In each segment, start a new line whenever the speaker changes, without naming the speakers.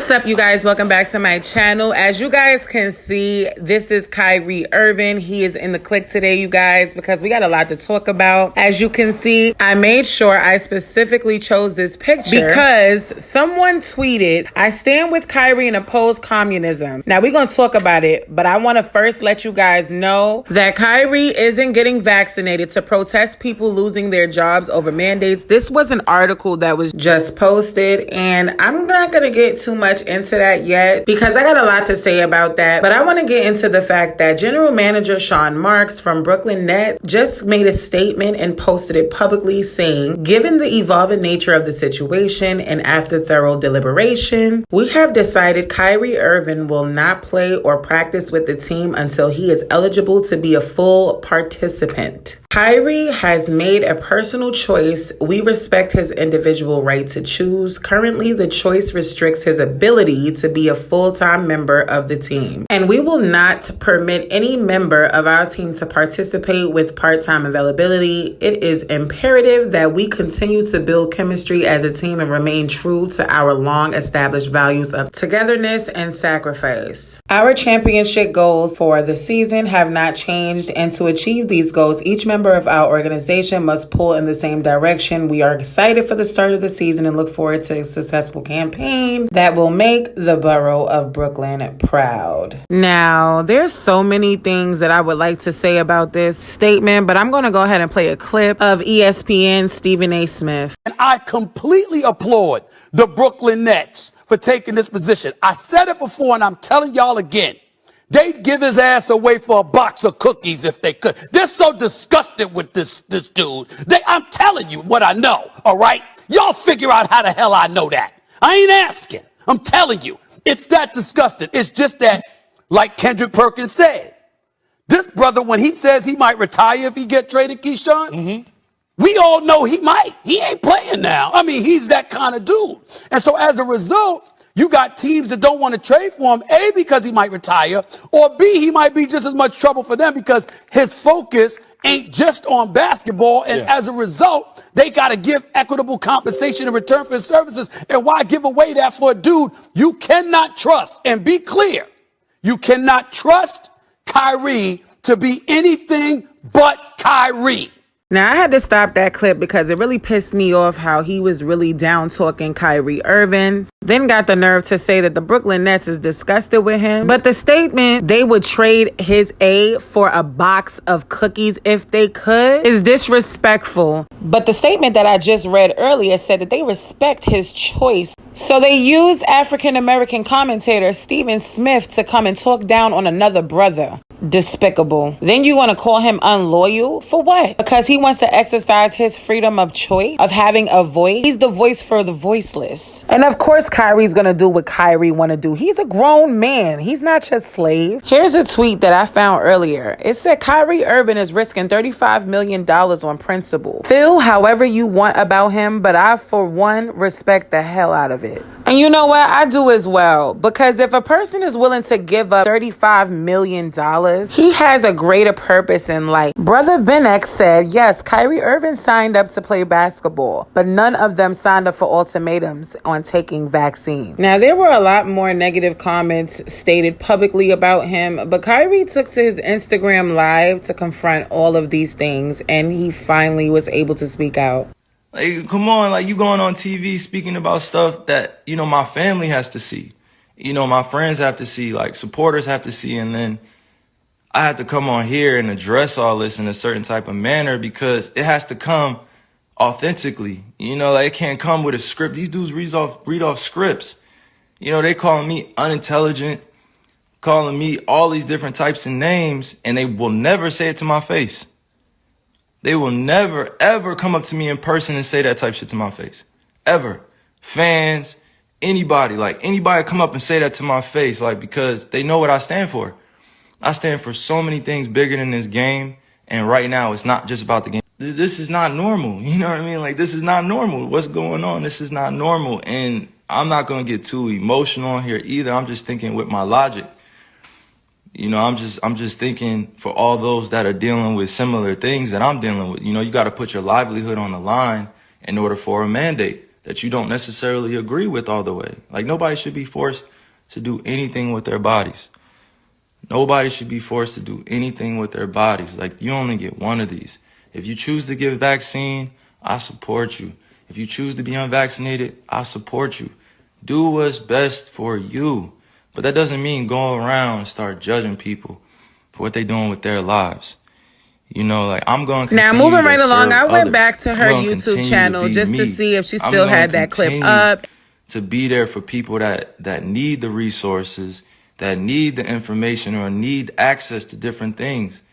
What's up, you guys? Welcome back to my channel. As you guys can see, this is Kyrie Irving. He is in the clique today, you guys, because we got a lot to talk about. As you can see, I made sure I specifically chose this picture because someone tweeted, "I stand with Kyrie and oppose communism." Now, we're going to talk about it, but I want to first let you guys know that Kyrie isn't getting vaccinated to protest people losing their jobs over mandates. This was an article that was just posted, and I'm not going to get too much into that yet because I got a lot to say about that. But I want to get into the fact that General Manager Sean Marks from Brooklyn Nets just made a statement and posted it publicly saying, "Given the evolving nature of the situation and after thorough deliberation, we have decided Kyrie Irving will not play or practice with the team until he is eligible to be a full participant. Kyrie has made a personal choice. We respect his individual right to choose. Currently, the choice restricts his ability to be a full-time member of the team, and we will not permit any member of our team to participate with part-time availability. It is imperative that we continue to build chemistry as a team and remain true to our long-established values of togetherness and sacrifice. Our championship goals for the season have not changed, and to achieve these goals, each member of our organization must pull in the same direction. We are excited for the start of the season and look forward to a successful campaign that will make the borough of Brooklyn proud." Now, there's so many things that I would like to say about this statement, but I'm going to go ahead and play a clip of ESPN Stephen A. Smith.
And I completely applaud the Brooklyn Nets for taking this position. I said it before and I'm telling y'all again. They'd give his ass away for a box of cookies if they could. They're so disgusted with this dude. I'm telling you what I know, all right? Y'all figure out how the hell I know that. I ain't asking. I'm telling you. It's that disgusting. It's just that, like Kendrick Perkins said, this brother, when he says he might retire if he get traded, Keyshawn, we all know he might. He ain't playing now. I mean, he's that kind of dude. And so as a result, you got teams that don't want to trade for him, A, because he might retire, or B, he might be just as much trouble for them because his focus ain't just on basketball. And as a result, they got to give equitable compensation in return for his services. And why give away that for a dude you cannot trust? And be clear, you cannot trust Kyrie to be anything but Kyrie.
Now, I had to stop that clip because it really pissed me off how he was really down talking Kyrie Irving, then got the nerve to say that the Brooklyn Nets is disgusted with him. But the statement they would trade his A for a box of cookies if they could is disrespectful. But the statement that I just read earlier said that they respect his choice. So they used African-American commentator Stephen Smith to come and talk down on another brother. Despicable. Then you want to call him unloyal? For what? Because he wants to exercise his freedom of choice, of having a voice. He's the voice for the voiceless. And of course, Kyrie's going to do what Kyrie want to do. He's a grown man. He's not just slave. Here's a tweet that I found earlier. It said Kyrie Irving is risking $35 million on principle. Feel however you want about him, but I, for one, respect the hell out of it. And you know what? I do as well. Because if a person is willing to give up $35 million, he has a greater purpose in life. Brother Ben X said, yes, Kyrie Irving signed up to play basketball, but none of them signed up for ultimatums on taking vaccines. Now, there were a lot more negative comments stated publicly about him, but Kyrie took to his Instagram live to confront all of these things, and he finally was able to speak out.
Like, come on, like, you going on TV speaking about stuff that, you know, my family has to see. You know, my friends have to see, like, supporters have to see, and then I have to come on here and address all this in a certain type of manner because it has to come authentically. You know, like, it can't come with a script. These dudes read off scripts. You know, they calling me unintelligent, calling me all these different types of names, and they will never say it to my face. They will never, ever come up to me in person and say that type shit to my face. Ever. Fans, anybody, like, anybody come up and say that to my face, like, because they know what I stand for. I stand for so many things bigger than this game, and right now it's not just about the game. This is not normal, you know what I mean? Like, this is not normal. What's going on? This is not normal, and I'm not going to get too emotional on here either. I'm just thinking with my logic. You know, I'm just thinking for all those that are dealing with similar things that I'm dealing with. You know, you got to put your livelihood on the line in order for a mandate. that you don't necessarily agree with all the way. Like, nobody should be forced to do anything with their bodies. Nobody should be forced to do anything with their bodies. Like, you only get one of these. If you choose to get a vaccine, I support you. If you choose to be unvaccinated, I support you. Do what's best for you. But that doesn't mean go around and start judging people for what they're doing with their lives. You know, like, I'm going to continue.
Now, moving right
to
along, I went
others.
back to her YouTube channel just to see if she still had that clip up.
To be there for people that need the resources, that need the information or need access to different things,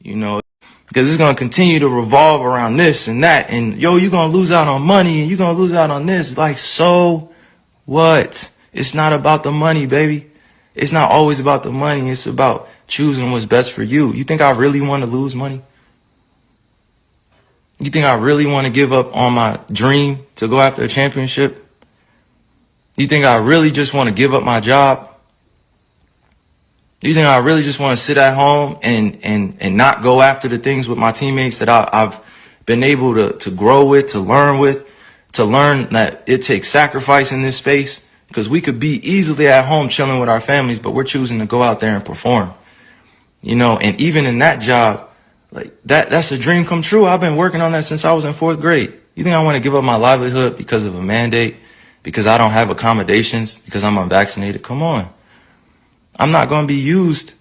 you know, because it's going to continue to revolve around this and that. And yo, you're going to lose out on money and you're going to lose out on this. Like, so what? It's not about the money, baby. It's not always about the money. It's about choosing what's best for you. You think I really want to lose money? You think I really want to give up on my dream to go after a championship? You think I really just want to give up my job? You think I really just want to sit at home and not go after the things with my teammates that I've been able to grow with, to learn that it takes sacrifice in this space? Because we could be easily at home chilling with our families, but we're choosing to go out there and perform. You know, and even in that job, like that's a dream come true. I've been working on that since I was in 4th grade. You think I want to give up my livelihood because of a mandate? Because I don't have accommodations? Because I'm unvaccinated? Come on. I'm not going to be used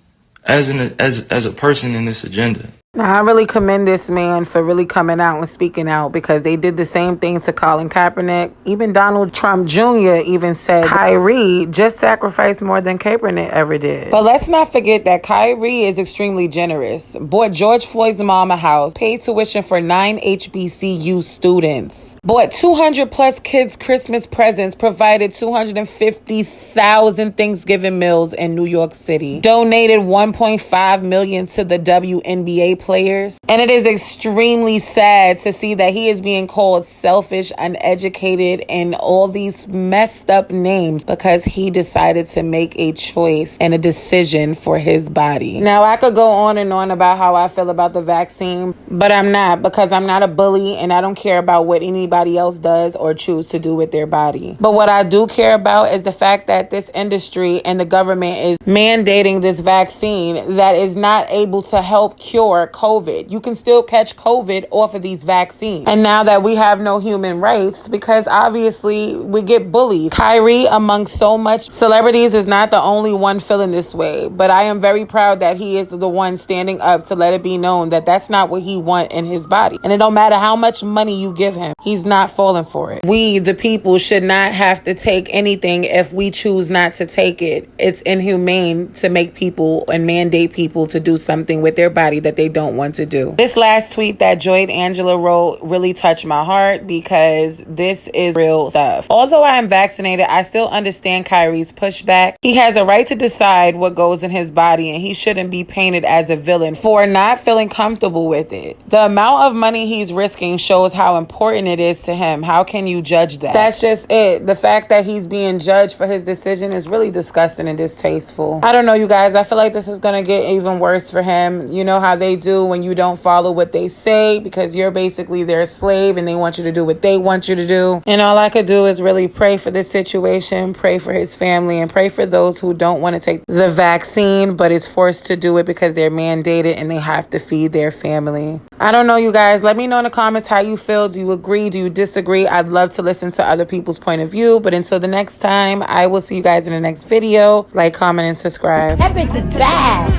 as a person in this agenda.
Now, I really commend this man for really coming out and speaking out, because they did the same thing to Colin Kaepernick. Even Donald Trump Jr. even said Kyrie just sacrificed more than Kaepernick ever did. But let's not forget that Kyrie is extremely generous. Bought George Floyd's mom a house, paid tuition for 9 HBCU students, bought 200 plus kids Christmas presents, provided 250,000 Thanksgiving meals in New York City, donated $1.5 million to the WNBA players. And it is extremely sad to see that he is being called selfish, uneducated, and all these messed up names because he decided to make a choice and a decision for his body. Now, I could go on and on about how I feel about the vaccine, but I'm not, because I'm not a bully and I don't care about what anybody else does or choose to do with their body. But what I do care about is the fact that this industry and the government is mandating this vaccine that is not able to help cure COVID. You can still catch COVID off of these vaccines. And now that we have no human rights, because obviously we get bullied. Kyrie, among so much celebrities, is not the only one feeling this way. But I am very proud that he is the one standing up to let it be known that that's not what he wants in his body. And it don't matter how much money you give him, he's not falling for it. We, the people, should not have to take anything if we choose not to take it. It's inhumane to make people and mandate people to do something with their body that they don't want to do. This last tweet that Joy Angela wrote really touched my heart, because this is real stuff. Although I am vaccinated, I still understand Kyrie's pushback. He has a right to decide what goes in his body, and he shouldn't be painted as a villain for not feeling comfortable with it. The amount of money he's risking shows how important it is to him. How can you judge that? That's just it. The fact that he's being judged for his decision is really disgusting and distasteful. I don't know, you guys. I feel like this is going to get even worse for him. You know how they do when you don't follow what they say, because you're basically their slave and they want you to do what they want you to do. And all I could do is really pray for this situation, pray for his family, and pray for those who don't want to take the vaccine but is forced to do it because they're mandated and they have to feed their family. I don't know, you guys. Let me know in the comments how you feel. Do you agree? Do you disagree? I'd love to listen to other people's point of view. But until the next time, I will see you guys in the next video. Like, comment, and subscribe.
That bitch is bad.